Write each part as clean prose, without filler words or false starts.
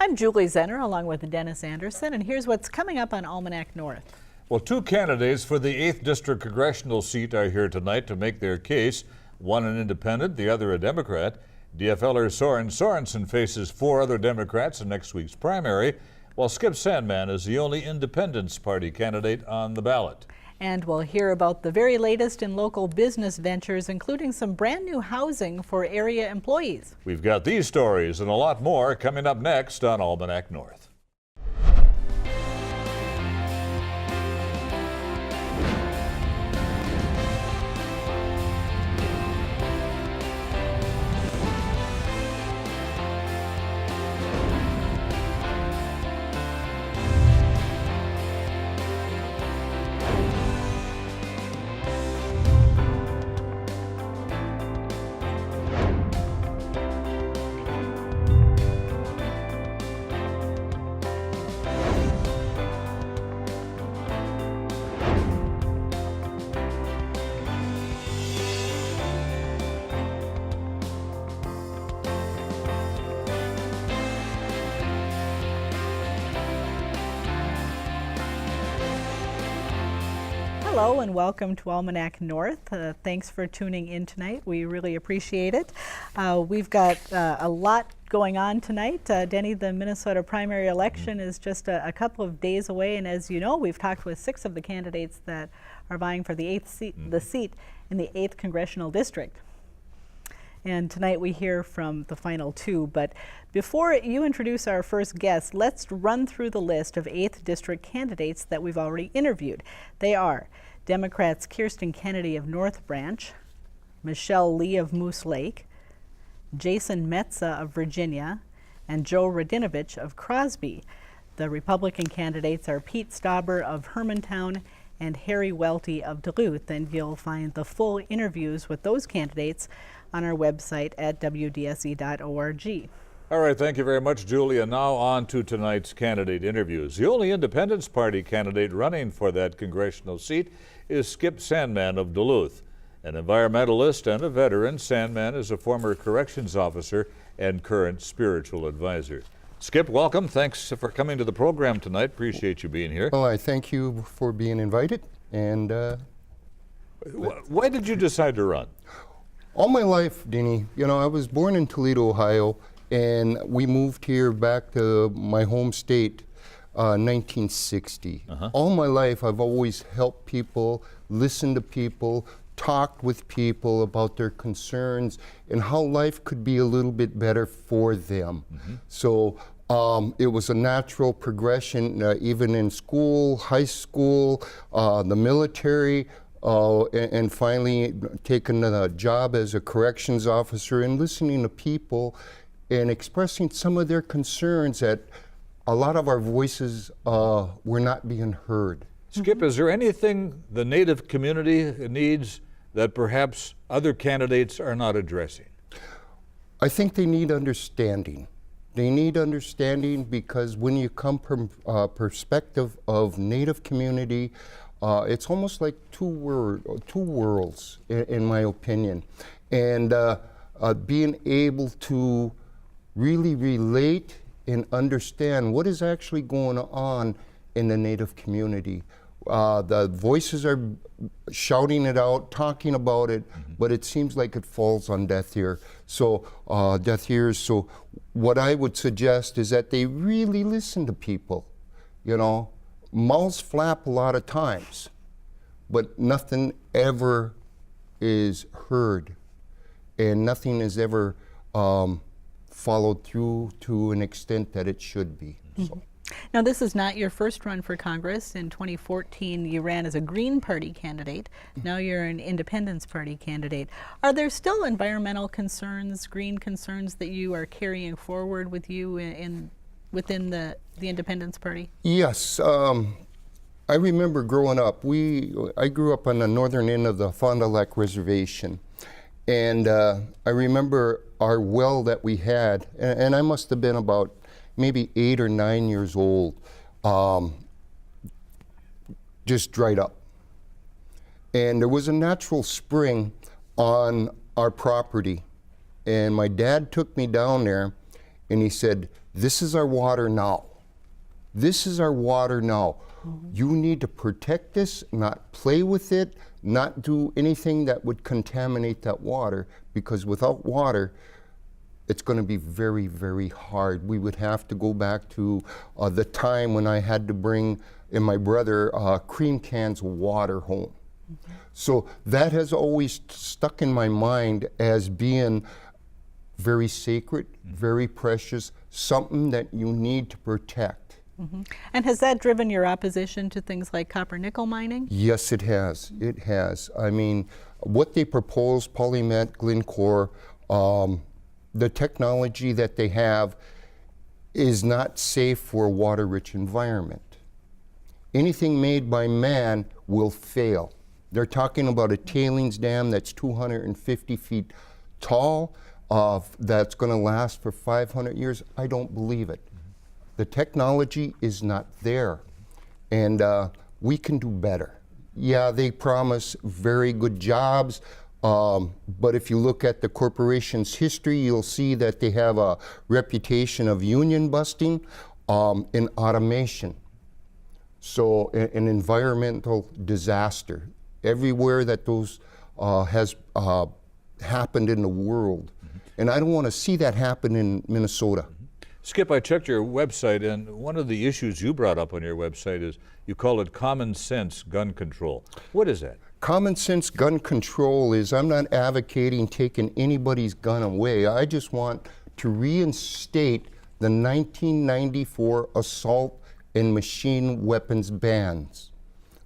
I'm Julie Zenner along with Dennis Anderson, and here's what's coming up on Almanac North. Well, two candidates for the 8th District Congressional seat are here tonight to make their case. One an independent, the other a Democrat. DFLer Soren Sorenson faces 4 other Democrats in next week's primary, while Skip Sandman is the only Independence Party candidate on the ballot. And we'll hear about the very latest in local business ventures, including some brand new housing for area employees. We've got these stories and a lot more coming up next on Almanac North. Hello and welcome to Almanac North. Thanks for tuning in tonight. We really appreciate it. We've got a lot going on tonight. Denny, the Minnesota primary election is just a couple of days away, and as you know, we've talked with 6 of the candidates that are vying for the 8th seat, the seat in the 8th Congressional District. And tonight we hear from the final 2. But before you introduce our first guest, let's run through the list of 8th District candidates that we've already interviewed. They are Democrats Kirsten Kennedy of North Branch, Michelle Lee of Moose Lake, Jason Metza of Virginia, and Joe Radinovich of Crosby. The Republican candidates are Pete Stauber of Hermantown and Harry Welty of Duluth, and you'll find the full interviews with those candidates on our website at wdse.org. All right, thank you very much, Julia. Now on to tonight's candidate interviews. The only Independence Party candidate running for that congressional seat is Skip Sandman of Duluth. An environmentalist and a veteran, Sandman is a former corrections officer and current spiritual advisor. Skip, welcome. Thanks for coming to the program tonight. Appreciate you being here. Well, I thank you for being invited. And why did you decide to run? All my life, Denny, you know, I was born in Toledo, Ohio, and we moved here back to my home state 1960. All my life, I've always helped people, listened to people, talked with people about their concerns and how life could be a little bit better for them. So it was a natural progression, even in school, high school, the military, and finally taking a job as a corrections officer and listening to people and expressing some of their concerns that a lot of our voices were not being heard. Skip, is there anything the Native community needs that perhaps other candidates are not addressing? I think they need understanding. They need understanding because when you come from perspective of Native community, it's almost like two worlds, in my opinion. And being able to really relate and understand what is actually going on in the Native community. The voices are shouting it out, talking about it, but it seems like it falls on deaf ears. So what I would suggest is that they really listen to people. You know, mouths flap a lot of times, but nothing ever is heard, and nothing is ever followed through to an extent that it should be. So. Now, this is not your first run for Congress. In 2014, you ran as a Green Party candidate. Now you're an Independence Party candidate. Are there still environmental concerns, green concerns that you are carrying forward with you within the Independence Party? Yes. I remember growing up. I grew up on the northern end of the Fond du Lac Reservation. And I remember our well that we had, and I must have been about maybe 8 or 9 years old, just dried up. And there was a natural spring on our property. And my dad took me down there and he said, "This is our water now. This is our water now. You need to protect this, not play with it, not do anything that would contaminate that water, because without water, it's going to be very, very hard." We would have to go back to the time when I had to bring, and my brother, cream cans of water home. So that has always stuck in my mind as being very sacred, very precious, something that you need to protect. And has that driven your opposition to things like copper nickel mining? Yes, it has. It has. I mean, what they propose, Polymet, Glencore, the technology that they have is not safe for a water-rich environment. Anything made by man will fail. They're talking about a tailings dam that's 250 feet tall, that's going to last for 500 years. I don't believe it. The technology is not there, and we can do better. Yeah, they promise very good jobs, but if you look at the corporation's history, you'll see that they have a reputation of union busting and automation. So an environmental disaster. Everywhere that those has happened in the world. And I don't want to see that happen in Minnesota. Skip, I checked your website, and one of the issues you brought up on your website is you call it common sense gun control. What is that? Common sense gun control is, I'm not advocating taking anybody's gun away. I just want to reinstate the 1994 assault and machine weapons bans.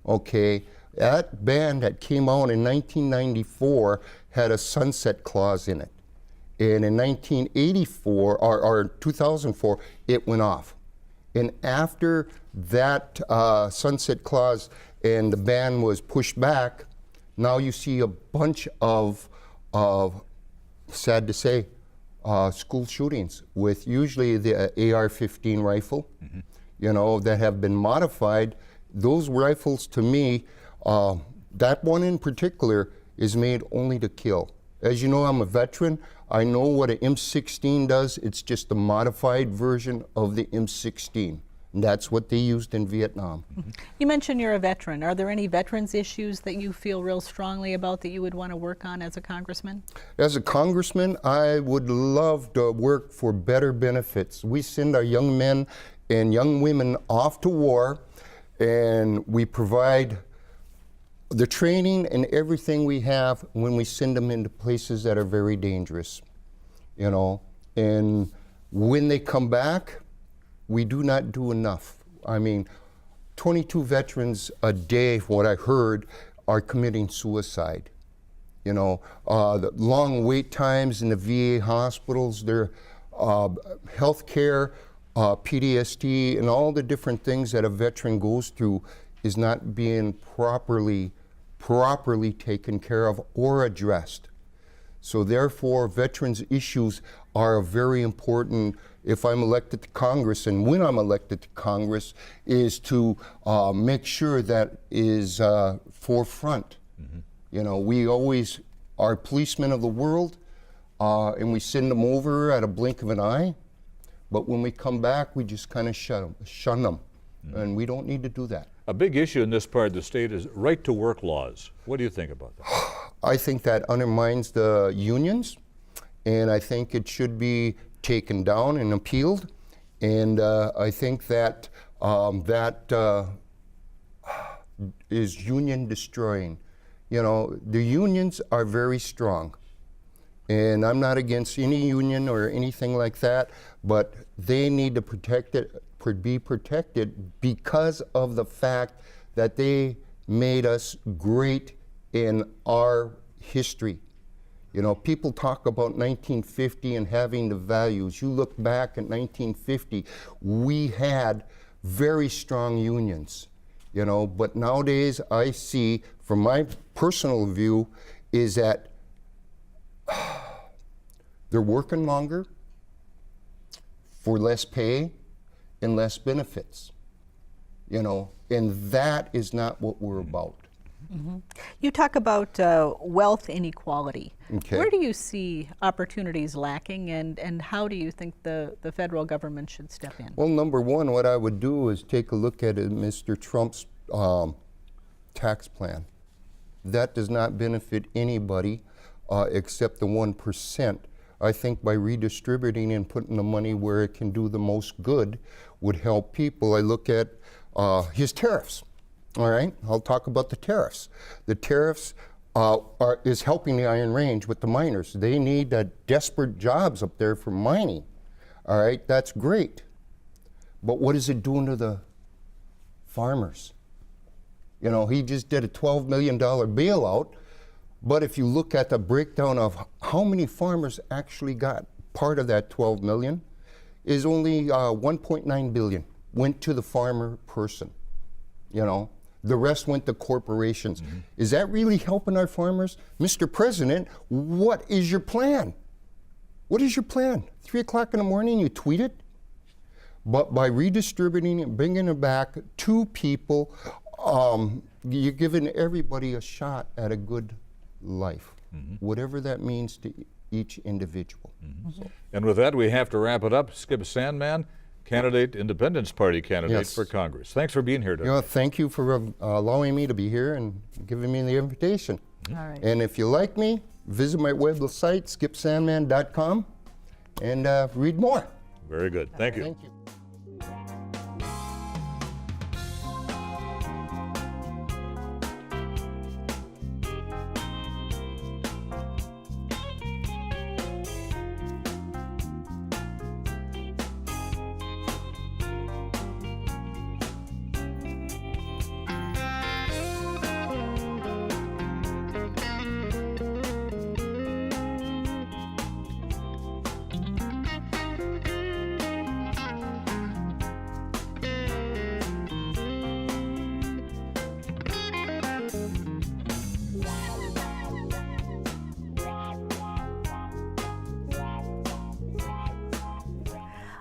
Okay, that ban that came out in 1994 had a sunset clause in it. And in 1984, or 2004, it went off. And after that sunset clause and the ban was pushed back, now you see a bunch of sad to say, school shootings with usually the AR-15 rifle, you know, that have been modified. Those rifles, to me, that one in particular is made only to kill. As you know, I'm a veteran. I know what an M16 does. It's just a modified version of the M16. And that's what they used in Vietnam. You mentioned you're a veteran. Are there any veterans issues that you feel real strongly about that you would want to work on as a congressman? As a congressman, I would love to work for better benefits. We send our young men and young women off to war, and we provide the training and everything we have when we send them into places that are very dangerous, you know. And when they come back, we do not do enough. I mean, 22 veterans a day, from what I heard, are committing suicide. You know, the long wait times in the VA hospitals, their health care, PTSD, and all the different things that a veteran goes through is not being properly taken care of or addressed. So therefore, veterans issues are very important. If I'm elected to Congress, and when I'm elected to Congress, is to make sure that is forefront. You know, we always are policemen of the world, and we send them over at a blink of an eye, but when we come back, we just kind of shun them, and we don't need to do that. A big issue in this part of the state is right-to-work laws. What do you think about that? I think that undermines the unions, and I think it should be taken down and appealed. And I think that is union destroying. You know, the unions are very strong, and I'm not against any union or anything like that, but they need to be protected because of the fact that they made us great in our history. You know, people talk about 1950 and having the values. You look back at 1950, we had very strong unions, you know, but nowadays I see, from my personal view, is that they're working longer for less pay and less benefits, you know, and that is not what we're about. You talk about wealth inequality. Okay. Where do you see opportunities lacking, and how do you think the federal government should step in? Well, number one, what I would do is take a look at Mr. Trump's tax plan. That does not benefit anybody except the 1%. I think by redistributing and putting the money where it can do the most good would help people. I look at his tariffs. All right, I'll talk about the tariffs. The tariffs is helping the Iron Range with the miners. They need desperate jobs up there for mining. All right, that's great. But what is it doing to the farmers? You know, he just did a $12 million bailout, but if you look at the breakdown of how many farmers actually got part of that 12 million, is only 1.9 billion went to the farmer person, you know. The rest went to corporations. Is that really helping our farmers? Mr. President, what is your plan? What is your plan? 3 o'clock in the morning, you tweet it? But by redistributing it, bringing it back to people, you're giving everybody a shot at a good life, whatever that means to each individual. So. And with that, we have to wrap it up. Skip Sandman, candidate, Independence Party candidate Yes. for Congress. Thanks for being here today. You know, thank you for allowing me to be here and giving me the invitation. All right. And if you like me, visit my website, skipsandman.com, and read more. Very good. Thank you. Thank you.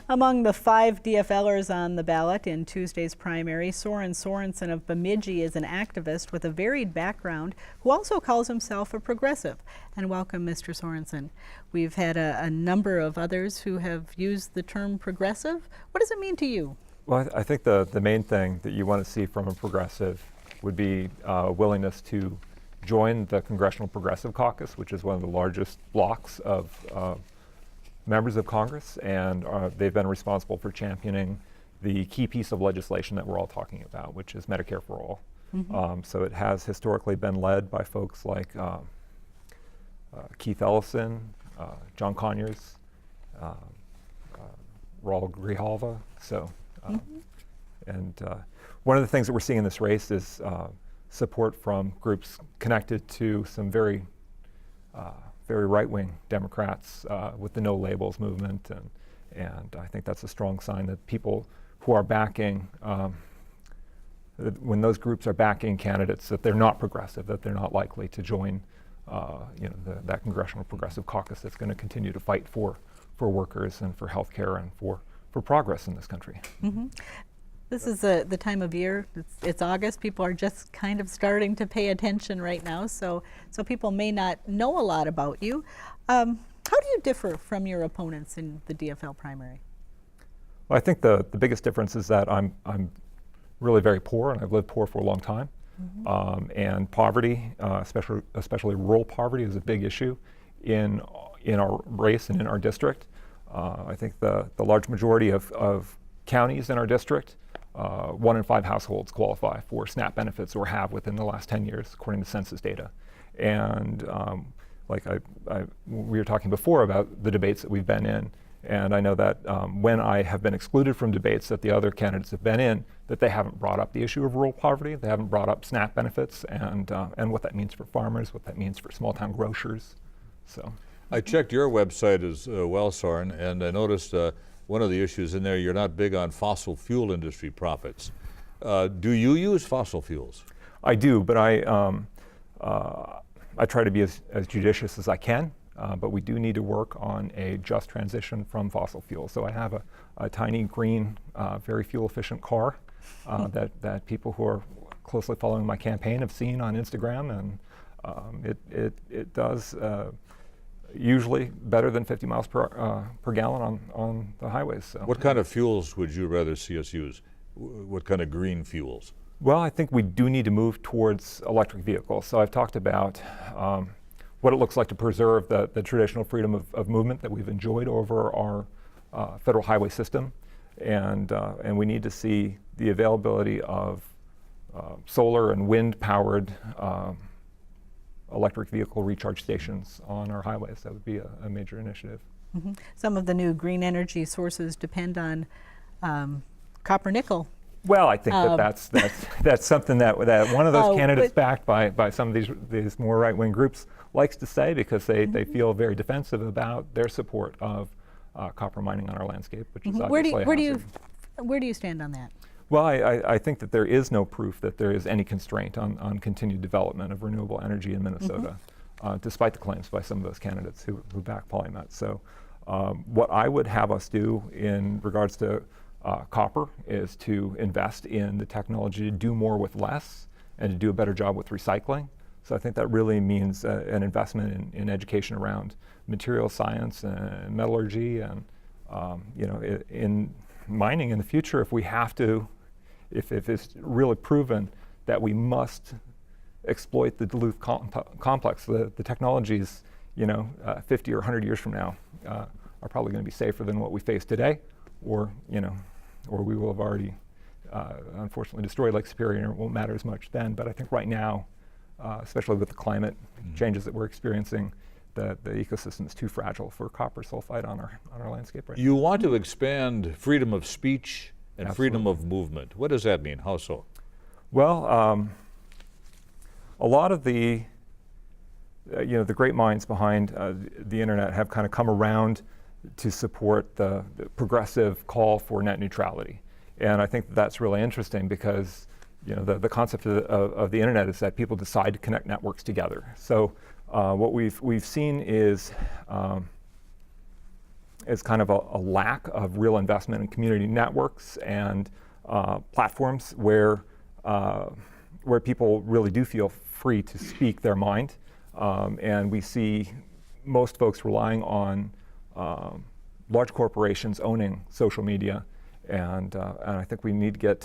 Among the 5 DFLers on the ballot in Tuesday's primary, Soren Sorenson of Bemidji is an activist with a varied background who also calls himself a progressive. And welcome, Mr. Sorenson. We've had a number of others who have used the term progressive. What does it mean to you? Well, I think the main thing that you want to see from a progressive would be willingness to join the Congressional Progressive Caucus, which is one of the largest blocks of members of Congress, and they've been responsible for championing the key piece of legislation that we're all talking about, which is Medicare for all. So it has historically been led by folks like Keith Ellison, John Conyers, Raul Grijalva. So, and one of the things that we're seeing in this race is support from groups connected to some very right-wing Democrats with the No Labels movement, and I think that's a strong sign that people who are backing, when those groups are backing candidates, that they're not progressive, that they're not likely to join that Congressional Progressive Caucus that's going to continue to fight for workers and for health care and for progress in this country. This is the time of year, it's August, people are just kind of starting to pay attention right now, so people may not know a lot about you. How do you differ from your opponents in the DFL primary? Well, I think the biggest difference is that I'm really very poor, and I've lived poor for a long time. And poverty, especially rural poverty, is a big issue in our race and in our district. I think the large majority of counties in our district, 1 in 5 households qualify for SNAP benefits or have within the last 10 years, according to census data. And like we were talking before about the debates that we've been in, and I know that when I have been excluded from debates that the other candidates have been in, that they haven't brought up the issue of rural poverty, they haven't brought up SNAP benefits, and what that means for farmers, what that means for small-town grocers. So I checked your website as well, Soren, and I noticed one of the issues in there, you're not big on fossil fuel industry profits. Do you use fossil fuels? I do, but I try to be as judicious as I can, but we do need to work on a just transition from fossil fuels. So I have a tiny green, very fuel efficient car that people who are closely following my campaign have seen on Instagram, and it does usually better than 50 miles per gallon on the highways. So. What kind of fuels would you rather see us use? What kind of green fuels? Well, I think we do need to move towards electric vehicles. So I've talked about what it looks like to preserve the traditional freedom of movement that we've enjoyed over our federal highway system, and we need to see the availability of solar and wind-powered electric vehicle recharge stations on our highways. That would be a major initiative. Mm-hmm. Some of the new green energy sources depend on copper nickel. Well, I think that's something that one of those candidates backed by some of these more right-wing groups likes to say, because they feel very defensive about their support of copper mining on our landscape, which is obviously a hazard. Where do you stand on that? Well, I think that there is no proof that there is any constraint on continued development of renewable energy in Minnesota, despite the claims by some of those candidates who back PolyMet. So what I would have us do in regards to copper is to invest in the technology to do more with less and to do a better job with recycling. So I think that really means an investment in education around material science and metallurgy, and in mining in the future, if we have to, if it's really proven that we must exploit the Duluth complex, the technologies, 50 or 100 years from now are probably going to be safer than what we face today, or we will have already unfortunately destroyed Lake Superior, and it won't matter as much then. But I think right now, especially with the climate changes that we're experiencing, the ecosystem is too fragile for copper sulfide on our landscape right now. You want to expand freedom of speech and Absolutely. freedom of movement. What does that mean? How so? Well, a lot of the great minds behind the internet have kind of come around to support the progressive call for net neutrality, and I think that's really interesting, because the concept of the internet is that people decide to connect networks together. So what we've seen is kind of a lack of real investment in community networks and platforms where people really do feel free to speak their mind, and we see most folks relying on large corporations owning social media, and I think we need to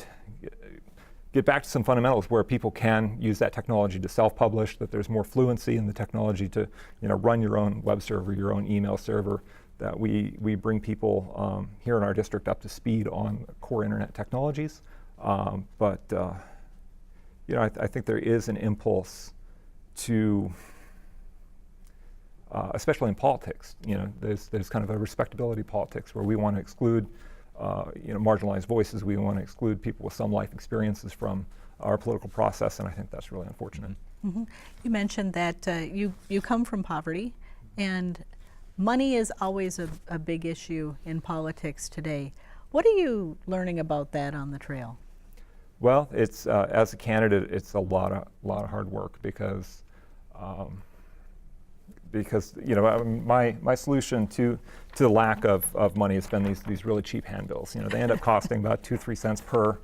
get back to some fundamentals where people can use that technology to self-publish, that there's more fluency in the technology to run your own web server, your own email server, that we bring people here in our district up to speed on core internet technologies. But I think there is an impulse to, especially in politics, there's kind of a respectability politics where we want to exclude marginalized voices. We want to exclude people with some life experiences from our political process, and I think that's really unfortunate. Mm-hmm. You mentioned that you come from poverty, and money is always a big issue in politics today. What are you learning about that on the trail? Well, it's as a candidate, it's a lot of hard work, because my solution to the lack of money has been these really cheap handbills. They end up costing about 2-3 cents per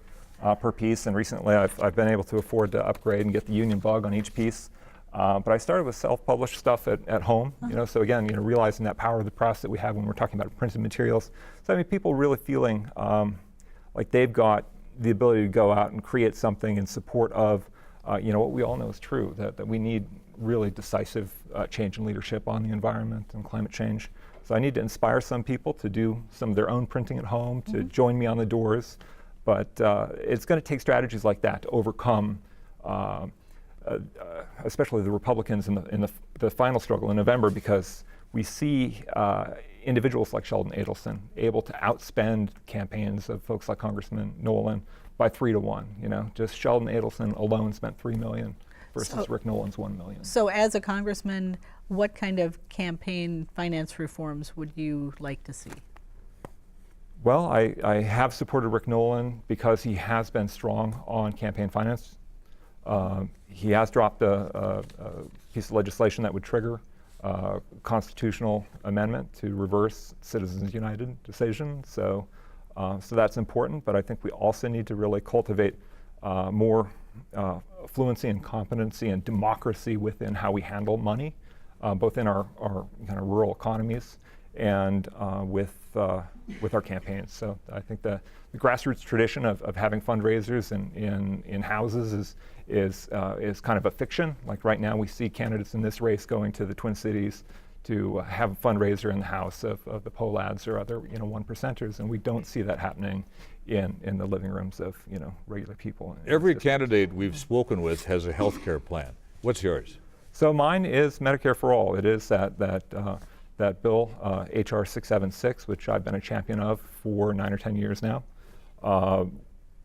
piece, and recently I've been able to afford to upgrade and get the Union Bug on each piece. But I started with self-published stuff at home. So again, realizing that power of the press that we have when we're talking about printed materials. So people really feeling like they've got the ability to go out and create something in support of what we all know is true, that we need really decisive change in leadership on the environment and climate change. So I need to inspire some people to do some of their own printing at home, to join me on the doors. But it's going to take strategies like that to overcome, especially the Republicans in the final struggle in November, because we see individuals like Sheldon Adelson able to outspend campaigns of folks like Congressman Nolan by 3 to 1. Just Sheldon Adelson alone spent $3 million versus Rick Nolan's $1 million. So as a congressman, what kind of campaign finance reforms would you like to see? Well, I have supported Rick Nolan because he has been strong on campaign finance. He has dropped a piece of legislation that would trigger a constitutional amendment to reverse Citizens United decision. So that's important, but I think we also need to really cultivate more fluency and competency and democracy within how we handle money, both in our kind of rural economies and with our campaigns. So I think the grassroots tradition of having fundraisers in houses is kind of a fiction. Like right now we see candidates in this race going to the Twin Cities to have a fundraiser in the house of the Polads or other one percenters, and we don't see that happening in the living rooms of regular people. Every candidate we've spoken with has a health care plan. What's yours? So mine is Medicare for All. It is that bill, HR 676, which I've been a champion of for 9 or 10 years now.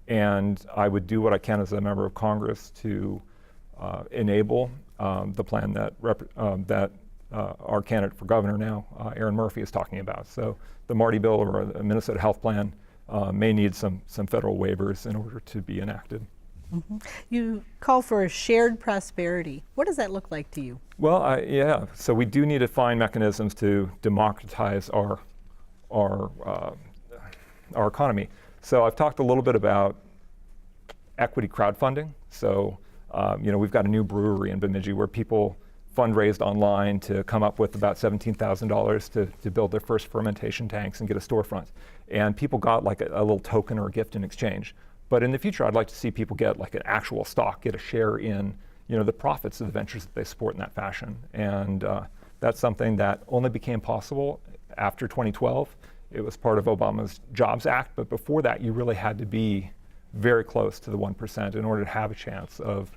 And I would do what I can as a member of Congress to enable the plan that our candidate for governor now, Aaron Murphy, is talking about. So the Marty bill or the Minnesota health plan may need some federal waivers in order to be enacted. Mm-hmm. You call for a shared prosperity. What does that look like to you? Well, yeah. So we do need to find mechanisms to democratize our economy. So I've talked a little bit about equity crowdfunding. So we've got a new brewery in Bemidji where people fundraised online to come up with about $17,000 to build their first fermentation tanks and get a storefront. And people got like a little token or a gift in exchange. But in the future, I'd like to see people get like an actual stock, get a share in the profits of the ventures that they support in that fashion. And that's something that only became possible after 2012. It was part of Obama's Jobs Act, but before that, you really had to be very close to the 1% in order to have a chance of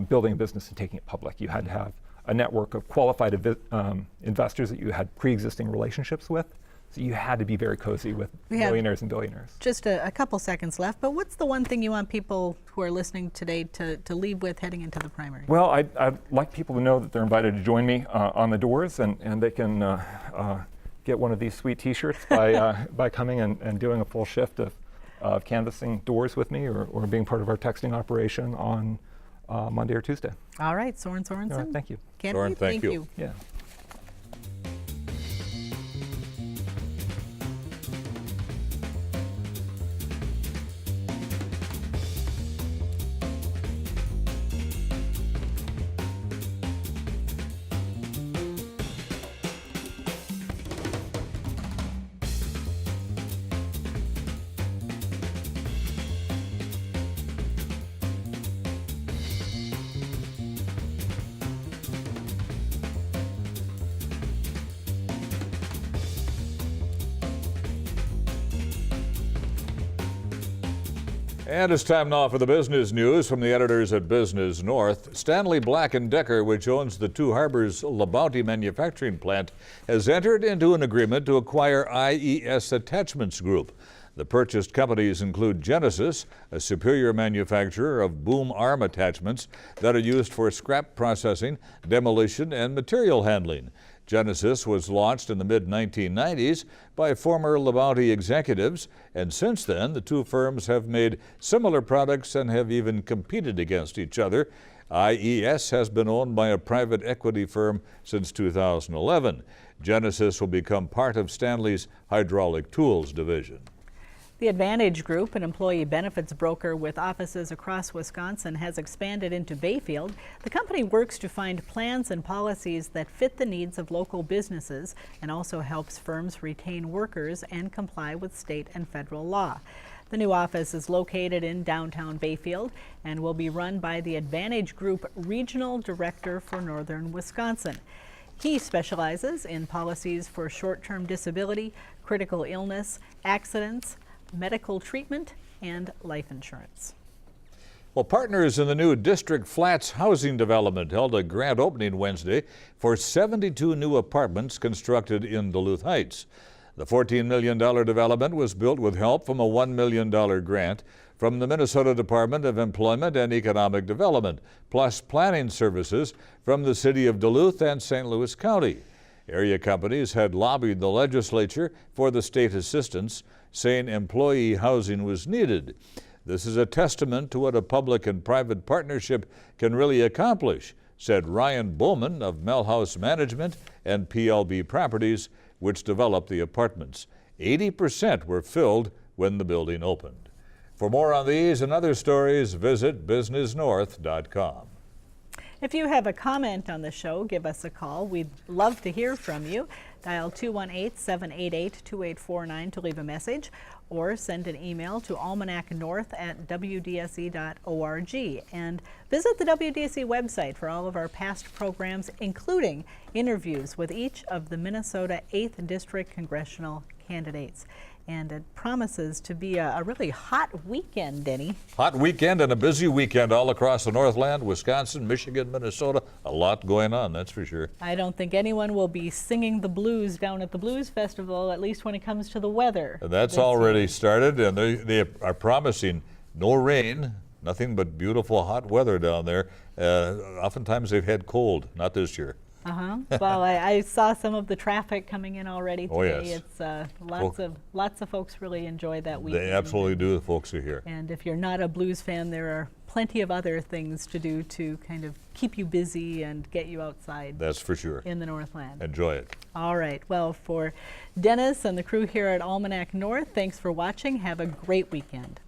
building a business and taking it public. You had to have a network of qualified investors that you had pre-existing relationships with. So you had to be very cozy with millionaires and billionaires. Just a couple seconds left, but what's the one thing you want people who are listening today to leave with heading into the primary? Well, I'd like people to know that they're invited to join me on the doors, and they can get one of these sweet T-shirts by coming and doing a full shift of canvassing doors with me or being part of our texting operation on Monday or Tuesday. All right, Soren Sorenson. All right, thank you. Soren, thank you. Yeah. And it's time now for the business news from the editors at Business North. Stanley Black & Decker, which owns the Two Harbors LaBounty manufacturing plant, has entered into an agreement to acquire IES Attachments Group. The purchased companies include Genesis, a superior manufacturer of boom arm attachments that are used for scrap processing, demolition, and material handling. Genesis was launched in the mid-1990s by former LaBounty executives, and since then the two firms have made similar products and have even competed against each other. IES has been owned by a private equity firm since 2011. Genesis will become part of Stanley's hydraulic tools division. The Advantage Group, an employee benefits broker with offices across Wisconsin, has expanded into Bayfield. The company works to find plans and policies that fit the needs of local businesses and also helps firms retain workers and comply with state and federal law. The new office is located in downtown Bayfield and will be run by the Advantage Group Regional Director for Northern Wisconsin. He specializes in policies for short-term disability, critical illness, accidents, medical treatment, and life insurance. Well, partners in the new District Flats housing development held a grand opening Wednesday for 72 new apartments constructed in Duluth Heights. The $14 million development was built with help from a $1 million grant from the Minnesota Department of Employment and Economic Development, plus planning services from the City of Duluth and St. Louis County. Area companies had lobbied the legislature for the state assistance, saying employee housing was needed. This is a testament to what a public and private partnership can really accomplish, said Ryan Bowman of Melhouse Management and PLB Properties, which developed the apartments. 80% were filled when the building opened. For more on these and other stories, visit businessnorth.com. If you have a comment on the show, give us a call. We'd love to hear from you. Dial 218-788-2849 to leave a message, or send an email to almanacnorth@wdse.org. And visit the WDSE website for all of our past programs, including interviews with each of the Minnesota 8th District congressional candidates. And it promises to be a really hot weekend, Denny. Hot weekend and a busy weekend all across the Northland, Wisconsin, Michigan, Minnesota. A lot going on, that's for sure. I don't think anyone will be singing the blues down at the Blues Festival, at least when it comes to the weather. And that's this already year. started, and they are promising no rain, nothing but beautiful hot weather down there. Oftentimes they've had cold, not this year. Well, I saw some of the traffic coming in already today. Oh, yes. It's lots of folks really enjoy that weekend. They absolutely do, the folks who are here. And if you're not a blues fan, there are plenty of other things to do to kind of keep you busy and get you outside That's for sure. in the Northland. Enjoy it. All right. Well, for Dennis and the crew here at Almanac North, thanks for watching. Have a great weekend.